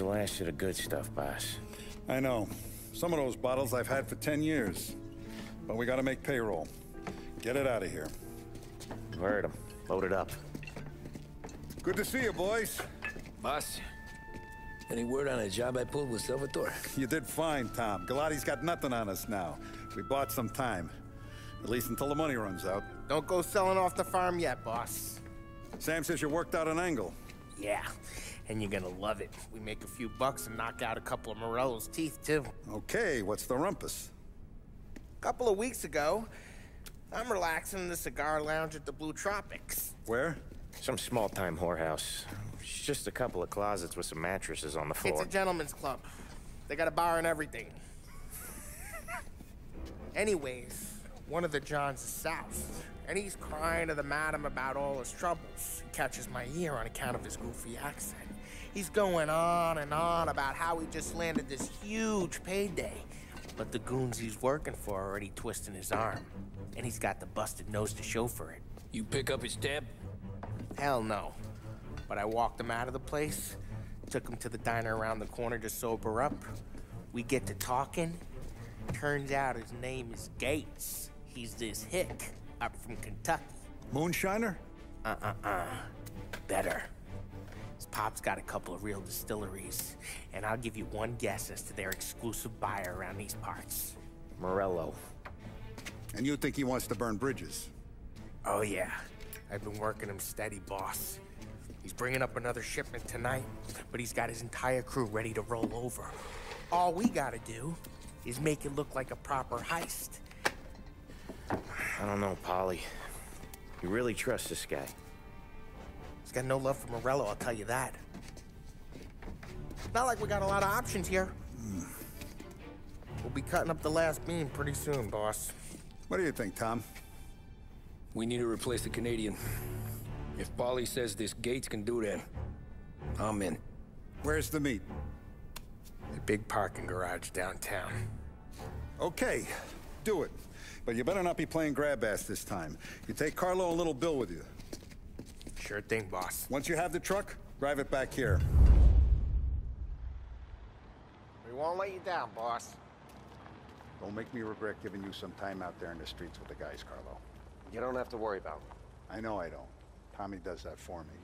the last of the good stuff, boss. I know. Some of those bottles I've had for 10 years. But we gotta make payroll. Get it out of here. Heard him. Load it up. Good to see you, boys. Boss, any word on a job I pulled with Salvatore? You did fine, Tom. Galati's got nothing on us now. We bought some time. At least until the money runs out. Don't go selling off the farm yet, boss. Sam says you worked out an angle. Yeah, and you're gonna love it. We make a few bucks and knock out a couple of Morello's teeth, too. Okay, what's the rumpus? A couple of weeks ago, I'm relaxing in the cigar lounge at the Blue Tropics. Where? Some small-time whorehouse. It's just a couple of closets with some mattresses on the floor. It's a gentleman's club. They got a bar and everything. Anyways, one of the Johns is south, and he's crying to the madam about all his troubles. He catches my ear on account of his goofy accent. He's going on and on about how he just landed this huge payday, but the goons he's working for are already twisting his arm, and he's got the busted nose to show for it. You pick up his tab? Hell no. But I walked him out of the place, took him to the diner around the corner to sober up. We get to talking. Turns out his name is Gates. He's this hick up from Kentucky. Moonshiner? Better. His pop's got a couple of real distilleries, and I'll give you one guess as to their exclusive buyer around these parts. Morello. And you think he wants to burn bridges? Oh yeah. I've been working him steady, boss. He's bringing up another shipment tonight, but he's got his entire crew ready to roll over. All we gotta do is make it look like a proper heist. I don't know, Polly. You really trust this guy? He's got no love for Morello, I'll tell you that. Not like we got a lot of options here. We'll be cutting up the last beam pretty soon, boss. What do you think, Tom? We need to replace the Canadian. If Paulie says this Gates can do that, I'm in. Where's the meet? A big parking garage downtown. Okay, do it. But you better not be playing grab ass this time. You take Carlo and Little Bill with you. Sure thing, boss. Once you have the truck, drive it back here. We won't let you down, boss. Don't make me regret giving you some time out there in the streets with the guys, Carlo. You don't have to worry about it. I know I don't. Tommy does that for me.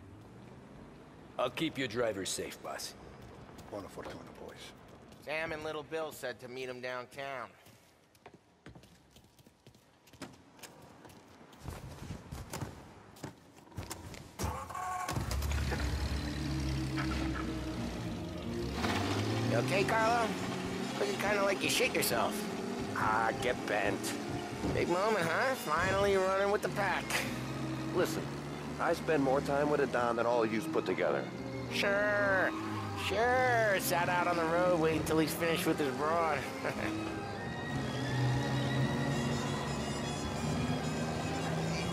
I'll keep your drivers safe, boss. Buona fortuna, boys. Sam and Little Bill said to meet him downtown. You okay, Carlo? Looking kind of like you shit yourself. Ah, get bent. Big moment, huh? Finally running with the pack. Listen, I spend more time with a Don than all of yous put together. Sure. Sat out on the road waiting till he's finished with his broad.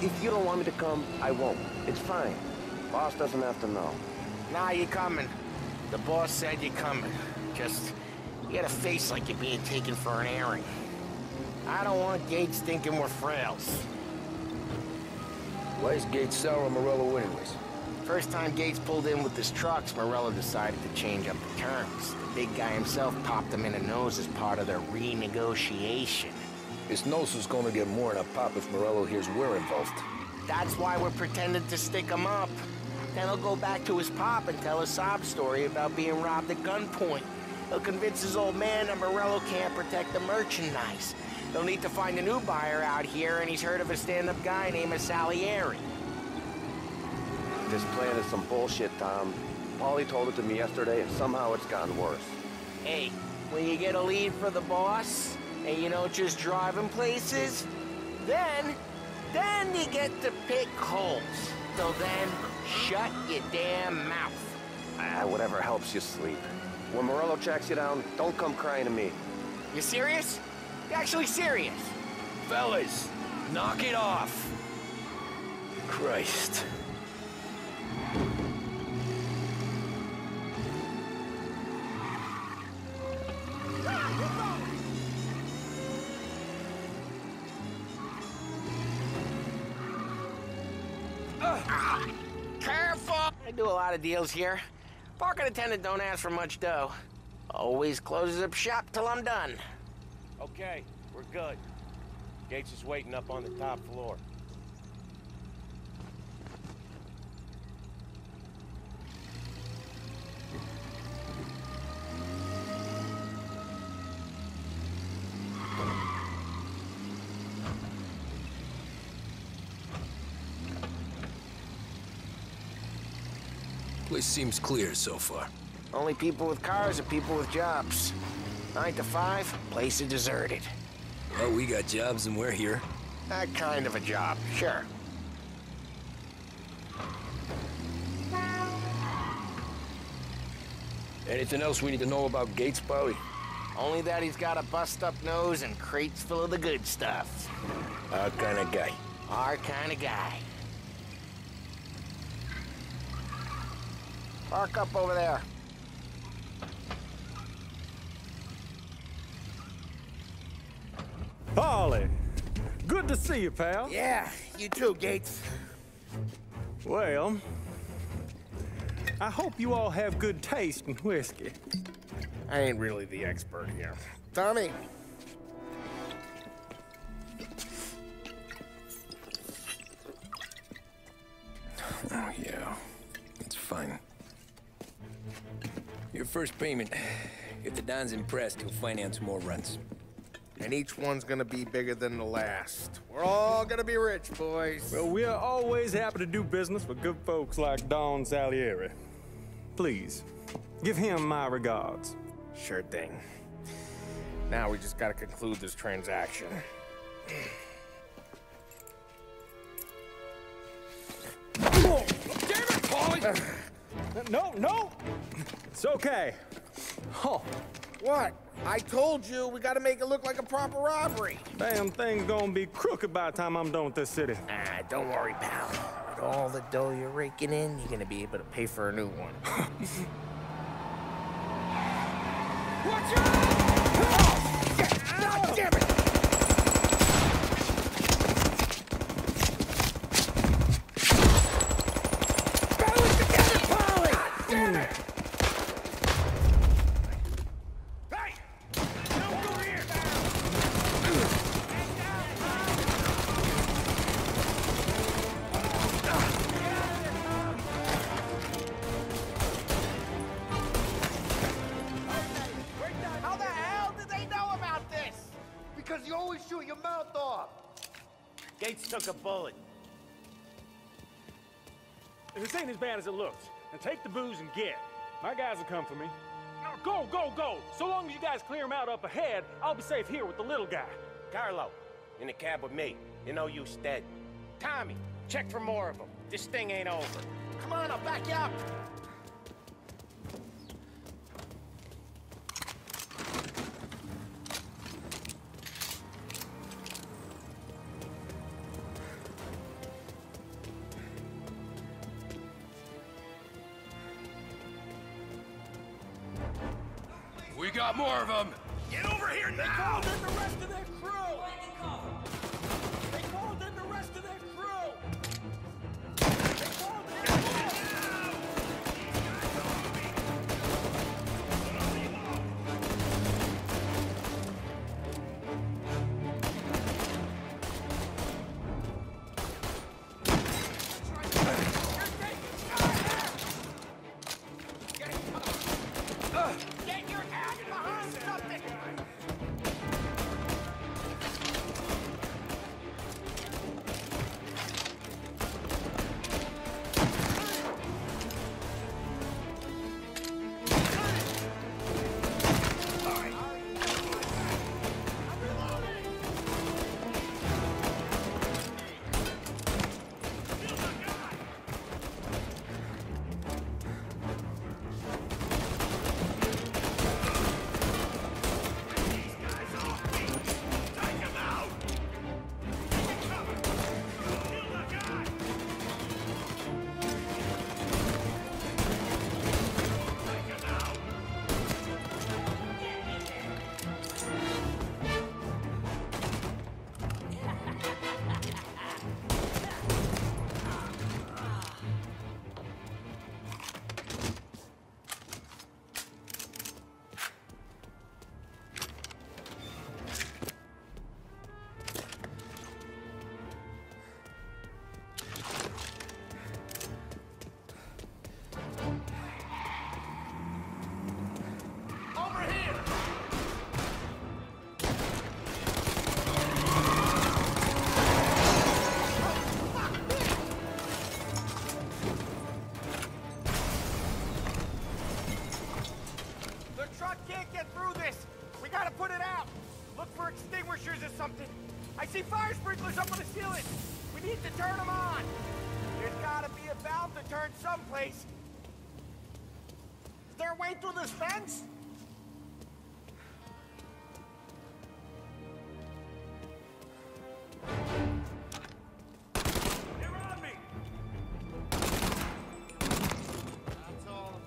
If you don't want me to come, I won't. It's fine. Boss doesn't have to know. Nah, you coming. The boss said you're coming. Just, you got a face like you're being taken for an airing. I don't want Gates thinking we're frails. Why is Gates sour on Morello anyways? First time Gates pulled in with his trucks, Morello decided to change up the terms. The big guy himself popped him in the nose as part of their renegotiation. His nose is gonna get more than a pop if Morello hears we're involved. That's why we're pretending to stick him up. Then he'll go back to his pop and tell a sob story about being robbed at gunpoint. He'll convince his old man that Morello can't protect the merchandise. They'll need to find a new buyer out here, and he's heard of a stand-up guy named Salieri. This plan is some bullshit, Tom. Paulie told it to me yesterday, and somehow it's gotten worse. Hey, when you get a lead for the boss, and you don't just drive him places, then you get to pick holes. So then, shut your damn mouth. Whatever helps you sleep. When Morello tracks you down, don't come crying to me. You serious? You actually serious? Fellas, knock it off. Christ. Careful! I do a lot of deals here. Parking attendant don't ask for much dough. Always closes up shop till I'm done. Okay, we're good. Gates is waiting up on the top floor. Place seems clear so far. Only people with cars are people with jobs. 9 to 5, place is deserted. Well, we got jobs and we're here. That kind of a job, sure. Anything else we need to know about Gates, Polly? Only that he's got a bust-up nose and crates full of the good stuff. Our kind of guy. Our kind of guy. Park up over there. Polly, good to see you, pal. Yeah, you too, Gates. Well, I hope you all have good taste in whiskey. I ain't really the expert here. Tommy. Oh, yeah. It's fine. Your first payment. If the Don's impressed, he'll finance more runs. And each one's gonna be bigger than the last. We're all gonna be rich, boys. Well, we are always happy to do business with good folks like Don Salieri. Please, give him my regards. Sure thing. Now we just gotta conclude this transaction. Oh, damn it, Polly! No! It's okay. Oh, What? I told you we gotta make it look like a proper robbery. damn thing's gonna be crooked by the time I'm done with this city. Ah, don't worry, pal. With all the dough you're raking in, you're gonna be able to pay for a new one. Watch out! God damn it! Battle it together, Polly! God damn it! Hey! Don't go here! How the hell did they know about this? Because you always shoot your mouth off. Gates took a bullet. This ain't as bad as it looks. Now take the booze and get. My guys will come for me. Now go! So long as you guys clear him out up ahead, I'll be safe here with the little guy. Carlo, in the cab with me. You know you dead. Tommy, check for more of them. This thing ain't over. Come on, I'll back you up. We got more of them! Get over here now! They called in the rest of their crew! They called in the rest of their crew! They called in Get your ass behind something! extinguishers or something. I see fire sprinklers up on the ceiling. We need to turn them on. There's gotta be a valve to turn someplace. Is there a way through this fence? They're on me! That's all.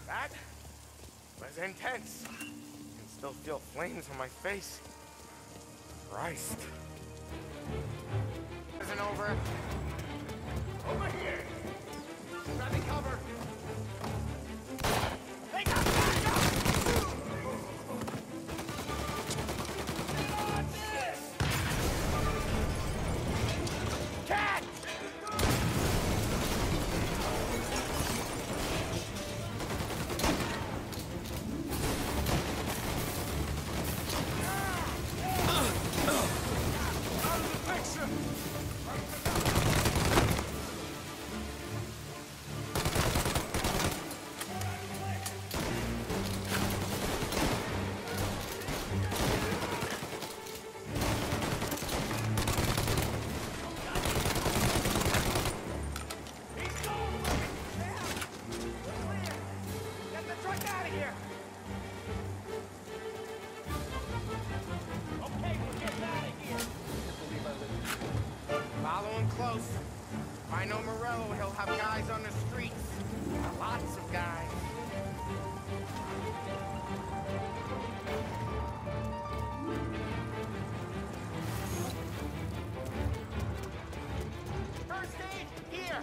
That was intense. I can still feel flames on my face. Christ. Isn't over. Over here! Grabbing cover! They got backup! Cat! Close. If I know Morello, he'll have guys on the streets. Lots of guys. First aid, here!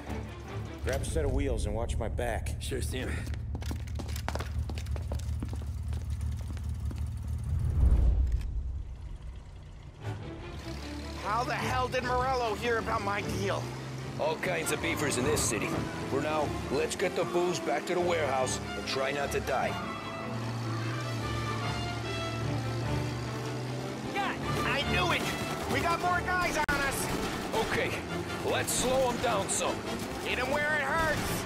Grab a set of wheels and watch my back. Sure, Sam. How the hell did Morello hear about my deal? All kinds of beefers in this city. For now, let's get the booze back to the warehouse and try not to die. Yeah, I knew it! We got more guys on us! Okay, let's slow them down some. Hit them where it hurts!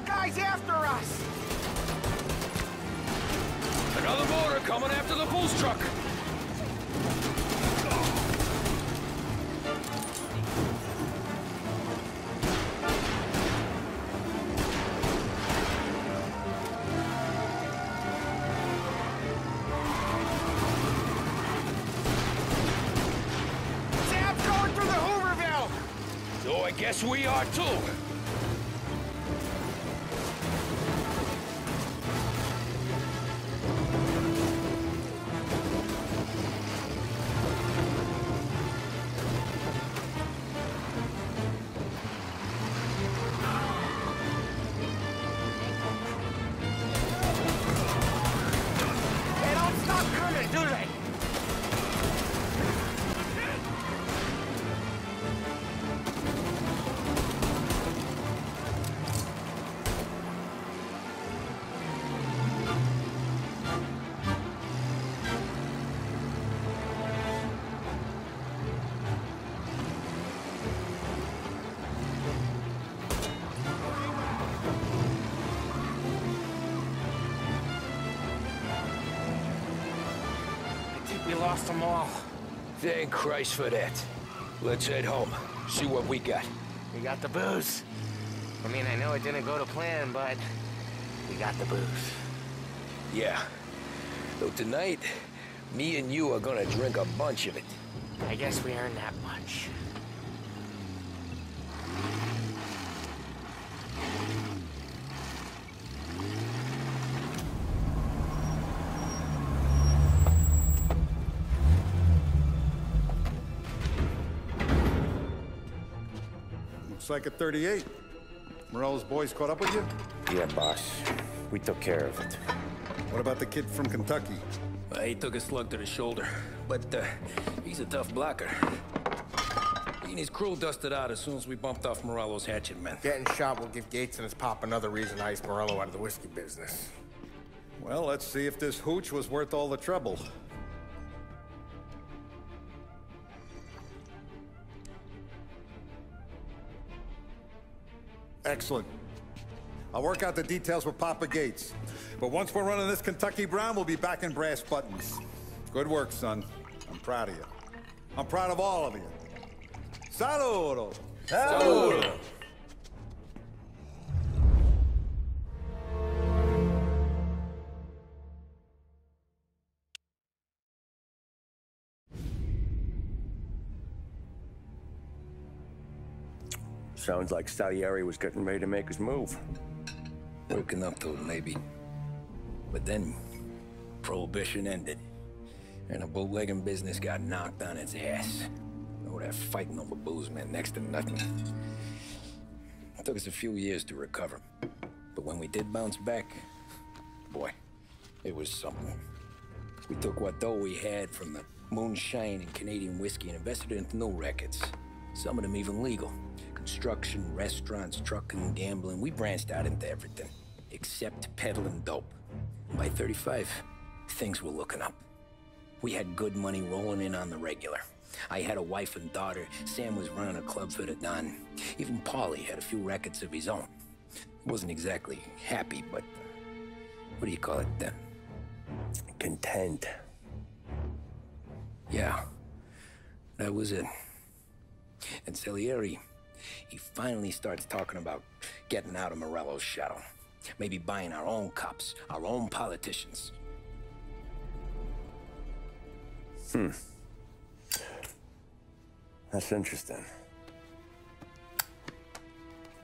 Guys after us! Another motor coming after the booze truck! Sam's going through the Hooverville! So I guess we are too. They don't stop coming, do they? We lost them all. Thank Christ for that. Let's head home, see what we got. We got the booze. I mean, I know it didn't go to plan, but we got the booze. Yeah. Though tonight, me and you are gonna drink a bunch of it. I guess we earned that much. like a 38. Morello's boys caught up with you? Yeah, boss. We took care of it. What about the kid from Kentucky? He took a slug to the shoulder, but he's a tough blocker. He and his crew dusted out as soon as we bumped off Morello's hatchet men. Getting shot will give Gates and his pop another reason to ice Morello out of the whiskey business. Well, let's see if this hooch was worth all the trouble. Excellent. I'll work out the details with Papa Gates. But once we're running this Kentucky Brown, we'll be back in brass buttons. Good work, son. I'm proud of you. I'm proud of all of you. Saludo! Saludo! Sounds like Salieri was getting ready to make his move. Working up to it, maybe. But then, Prohibition ended. And the bootlegging business got knocked on its ass. Oh, that fighting over booze meant next to nothing. It took us a few years to recover. But when we did bounce back, boy, it was something. We took what dough we had from the moonshine and Canadian whiskey and invested it into new rackets. Some of them even legal. Construction, restaurants, trucking, gambling. We branched out into everything, except peddling dope. By 35, things were looking up. We had good money rolling in on the regular. I had a wife and daughter. Sam was running a club for the Don. Even Paulie had a few records of his own. He wasn't exactly happy, but what do you call it then? Content. Yeah, that was it. And Salieri, he finally starts talking about getting out of Morello's shadow. Maybe buying our own cops, our own politicians. That's interesting.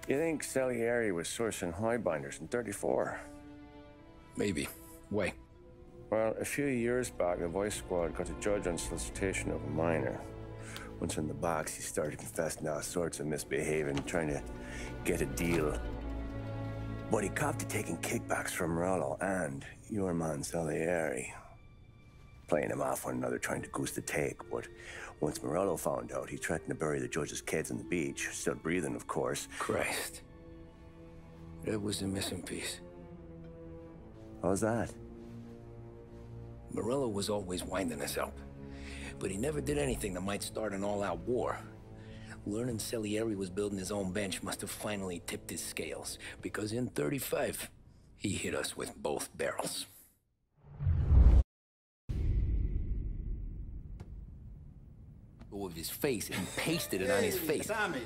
You think Salieri was sourcing highbinders in 34? Maybe. Why? Well, a few years back, the Vice Squad got a judge on solicitation of a minor. Once in the box, he started confessing all sorts of misbehaving, trying to get a deal. But he copped to taking kickbacks from Morello and your man Salieri. Playing him off one another, trying to goose the take. But once Morello found out, he threatened to bury the judge's kids on the beach. Still breathing, of course. Christ. That was the missing piece. How's that? Morello was always winding us up. But he never did anything that might start an all-out war. Learning Salieri was building his own bench must have finally tipped his scales, because in 35, he hit us with both barrels. Of his face and pasted it on his face. Tommy.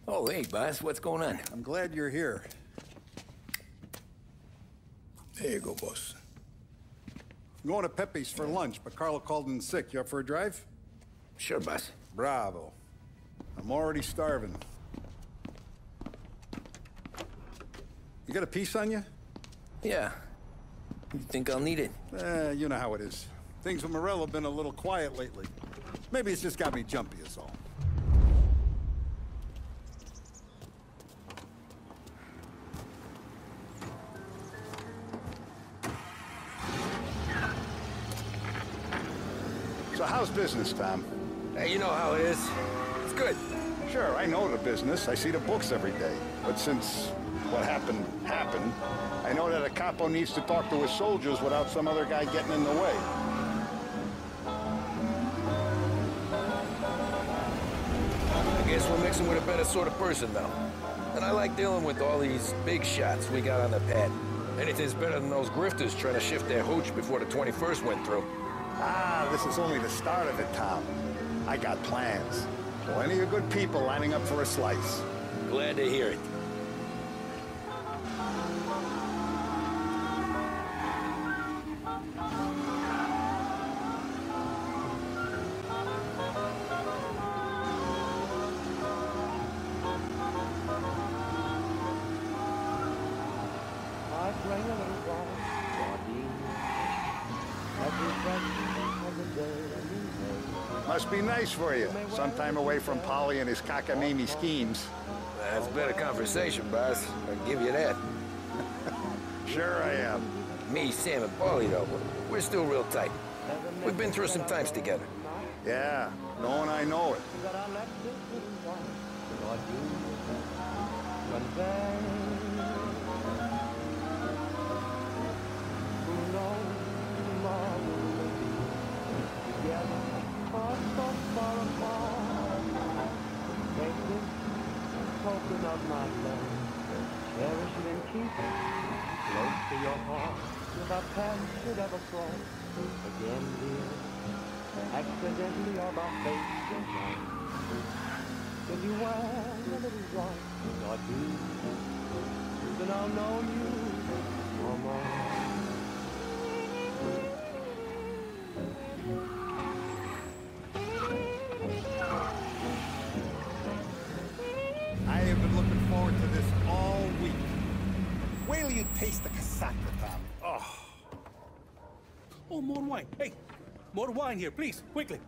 Oh, hey, boss, what's going on? I'm glad you're here. There you go, boss. I'm going to Pepe's for lunch, but Carlo called in sick. You up for a drive? Sure, boss. Bravo. I'm already starving. You got a piece on you? Yeah. You think I'll need it? You know how it is. Things with Morello have been a little quiet lately. Maybe it's just got me jumpy is all. So how's business, Tom? Hey, you know how it is. It's good. Sure, I know the business. I see the books every day. But since what happened, I know that a capo needs to talk to his soldiers without some other guy getting in the way. I guess we're mixing with a better sort of person now. And I like dealing with all these big shots we got on the pad. Anything's better than those grifters trying to shift their hooch before the 21st went through. Ah, this is only the start of it, Tom. I got plans. Plenty of good people lining up for a slice. Glad to hear it. Must be nice for you. Some time away from Polly and his cockamamie schemes. That's better conversation, boss. I'll give you that. Sure I am. Me, Sam, and Paulie, though, we're still real tight. We've been through some times together. Yeah, knowing I know it. Of my love, cherish it and keep it close to your heart. If our paths should ever cross again, dear, accidentally or by fate design, will you wear a little white or do? Then I'll know you no more. I have been looking forward to this all week. Wait till you taste the casaca, Tom. Oh. Oh, more wine. Hey, more wine here, please, quickly.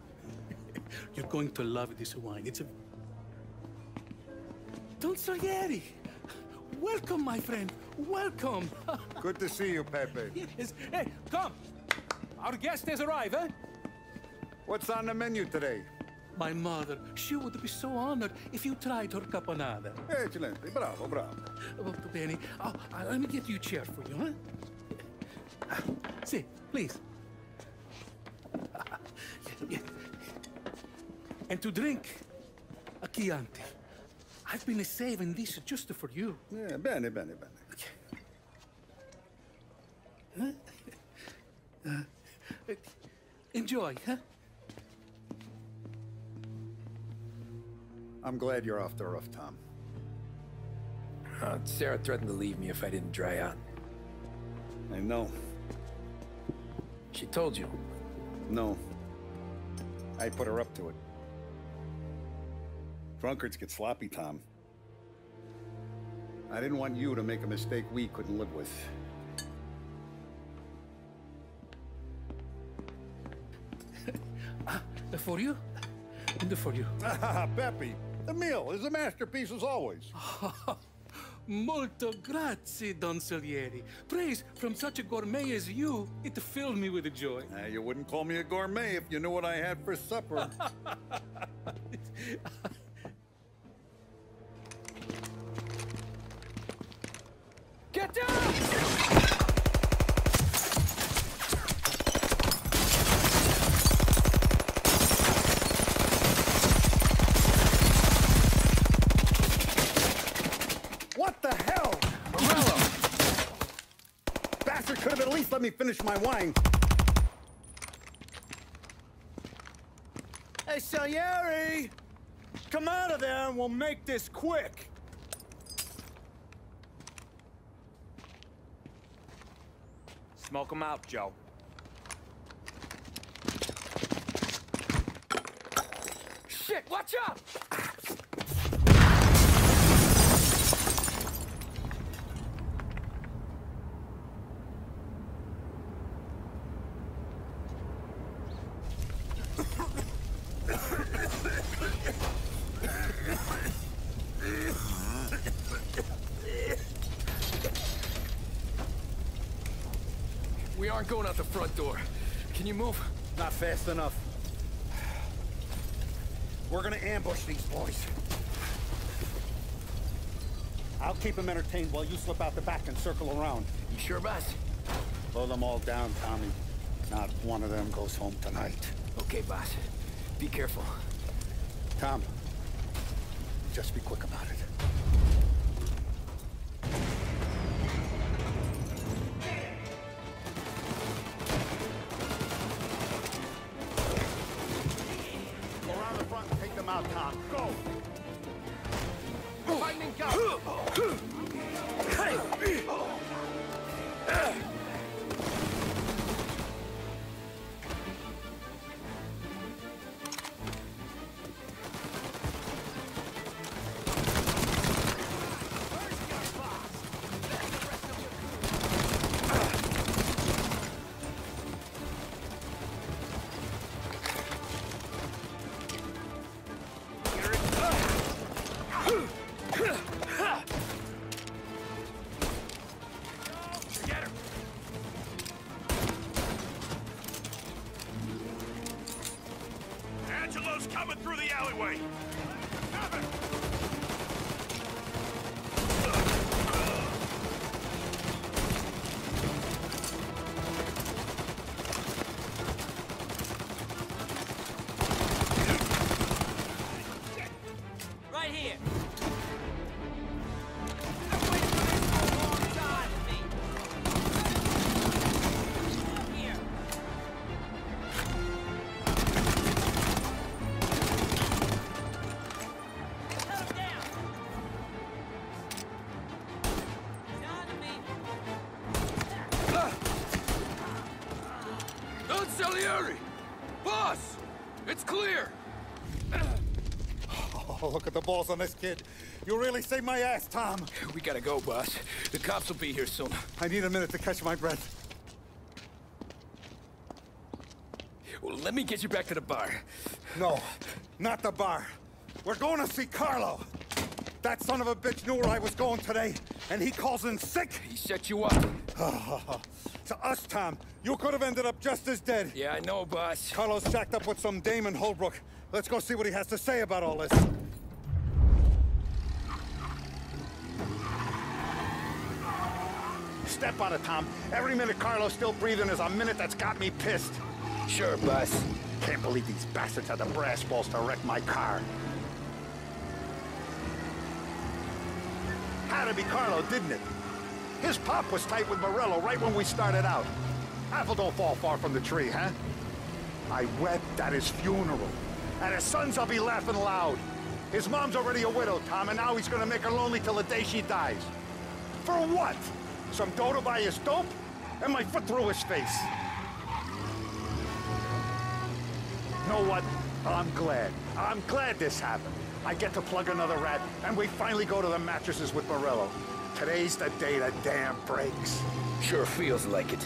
You're going to love this wine. It's a... Don Salieri! Welcome, my friend. Welcome. Good to see you, Pepe. Yes. Hey, come. Our guest has arrived, eh? What's on the menu today? My mother, she would be so honored if you tried her caponata. Excellent. Bravo, bravo. Molto bene. Oh, let me get you a chair for you, huh? See, please. Yeah. And to drink, a Chianti. I've been saving this just for you. Yeah, bene, bene, bene. Huh? Enjoy, huh? I'm glad you're off the roof, Tom. Sarah threatened to leave me if I didn't dry out. I know. She told you? No. I put her up to it. Drunkards get sloppy, Tom. I didn't want you to make a mistake we couldn't live with. For you? And for you. Pepe, the meal is a masterpiece as always. Molto grazie, Don Salieri. Praise from such a gourmet as you, it filled me with joy. You wouldn't call me a gourmet if you knew what I had for supper. Get down! What the hell? Morello! Bastard could have at least let me finish my wine. Hey, Salieri! Come out of there and we'll make this quick. Smoke 'em out, Joe. Shit, watch out! We aren't going out the front door. Can you move? Not fast enough. We're gonna ambush these boys. I'll keep them entertained while you slip out the back and circle around. You sure, boss? Blow them all down, Tommy. Not one of them goes home tonight. Okay, boss. Be careful. Tom, just be quick about it. Go around the front and take them out, Tom. Go! Lightning go! coming through the alleyway! Stop it! Right here! Boss! It's clear! Oh, look at the balls on this kid. You really saved my ass, Tom. We gotta go, boss. The cops will be here soon. I need a minute to catch my breath. Well, let me get you back to the bar. No, not the bar. We're going to see Carlo. That son of a bitch knew where I was going today, and he calls in sick. He set you up. To us, Tom, you could have ended up just as dead. Yeah, I know, boss. Carlo's shacked up with some dame in Holbrook. Let's go see what he has to say about all this. Step on it, Tom. Every minute Carlo's still breathing is a minute that's got me pissed. Sure, boss. Can't believe these bastards had the brass balls to wreck my car. Had to be Carlo, didn't it? His pop was tight with Morello right when we started out. Apple don't fall far from the tree, huh? I wept at his funeral. At his son's, I'll be laughing loud. His mom's already a widow, Tom, and now he's gonna make her lonely till the day she dies. For what? Some dough to buy his dope? And my foot through his face. You know what? I'm glad. I'm glad this happened. I get to plug another rat, and we finally go to the mattresses with Morello. Today's the day the dam breaks. Sure feels like it.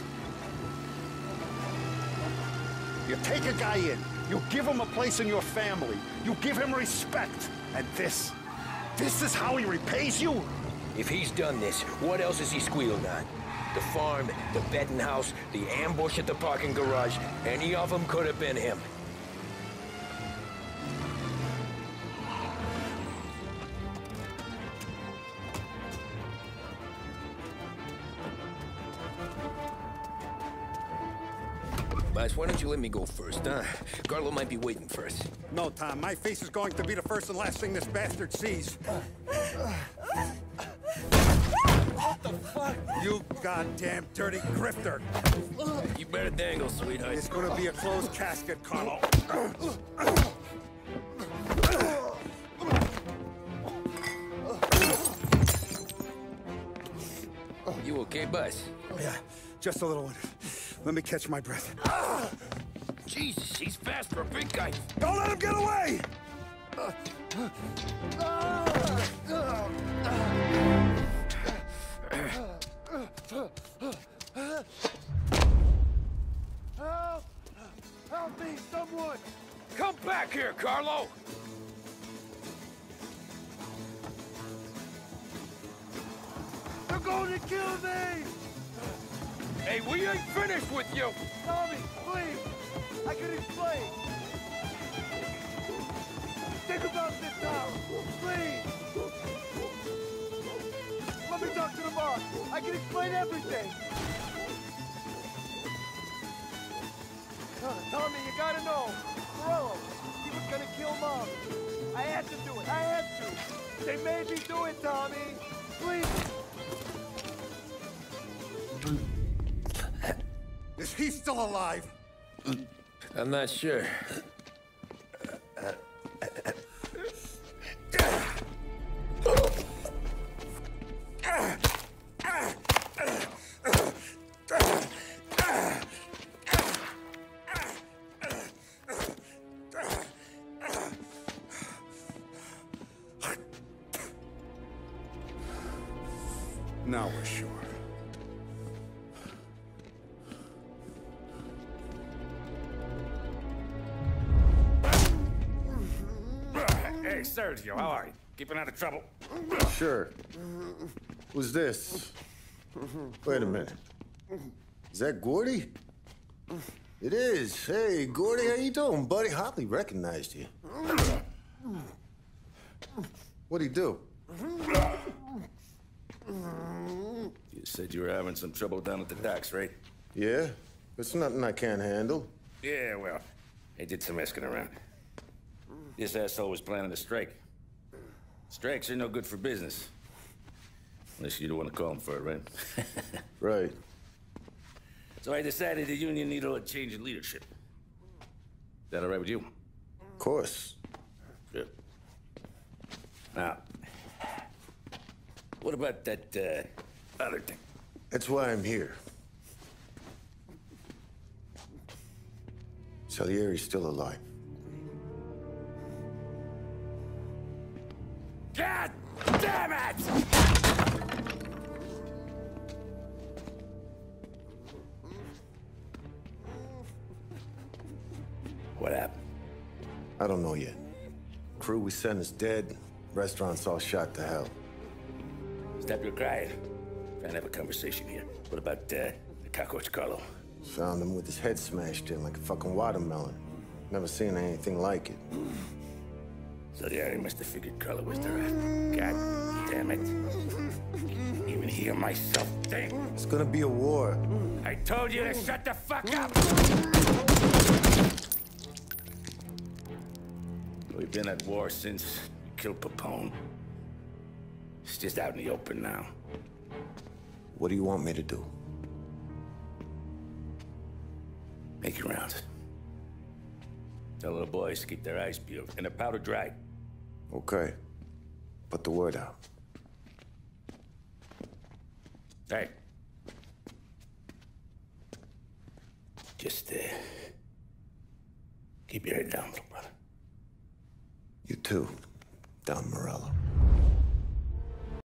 You take a guy in, you give him a place in your family, you give him respect, and this is how he repays you? If he's done this, what else has he squealed on? The farm, the betting house, the ambush at the parking garage, any of them could have been him. Boss, why don't you let me go first, huh? Carlo might be waiting for us. No, Tom. My face is going to be the first and last thing this bastard sees. What the fuck? You goddamn dirty grifter. You better dangle, sweetheart. It's gonna be a closed casket, Carlo. You okay, boss? Yeah, just a little one. Let me catch my breath. Jesus, he's fast for a big guy. Don't let him get away! Help! Help me, someone! Come back here, Carlo! They're going to kill me! Hey, we ain't finished with you! Tommy, please! I can explain! Think about this now! Please! Let me talk to the boss! I can explain everything! Tommy, you gotta know! Morello, he was gonna kill Mom! I had to do it! I had to! They made me do it, Tommy! Please! Is he still alive? I'm not sure. Now we're sure. Hey, Sergio, how are you? Keeping out of trouble? Sure. Who's this? Wait a minute. Is that Gordy? It is. Hey, Gordy, how you doing, buddy? Hardly recognized you. What'd he do? You said you were having some trouble down at the docks, right? Yeah? It's nothing I can't handle. Yeah, well, I did some asking around. This asshole was planning a strike. Strikes are no good for business. Unless you don't want to call him for it, right? Right. So I decided the union needed a change in leadership. Is that all right with you? Of course. Good. Now, what about that, other thing? That's why I'm here. Salieri's still alive. God damn it! What happened? I don't know yet. Crew we sent is dead. Restaurant's all shot to hell. Stop your crying. Trying to have a conversation here. What about, the cockroach Carlo? Found him with his head smashed in like a fucking watermelon. Never seen anything like it. So yeah, he must have figured Carlo was the rat. God damn it. Even hear myself think. It's gonna be a war. I told you to shut the fuck up! We've been at war since we killed Papone. It's just out in the open now. What do you want me to do? Make your rounds. Tell the boys to keep their eyes peeled and their powder dry. Okay. Put the word out. Hey. Just, keep your head down, little brother. You too, Don Morello.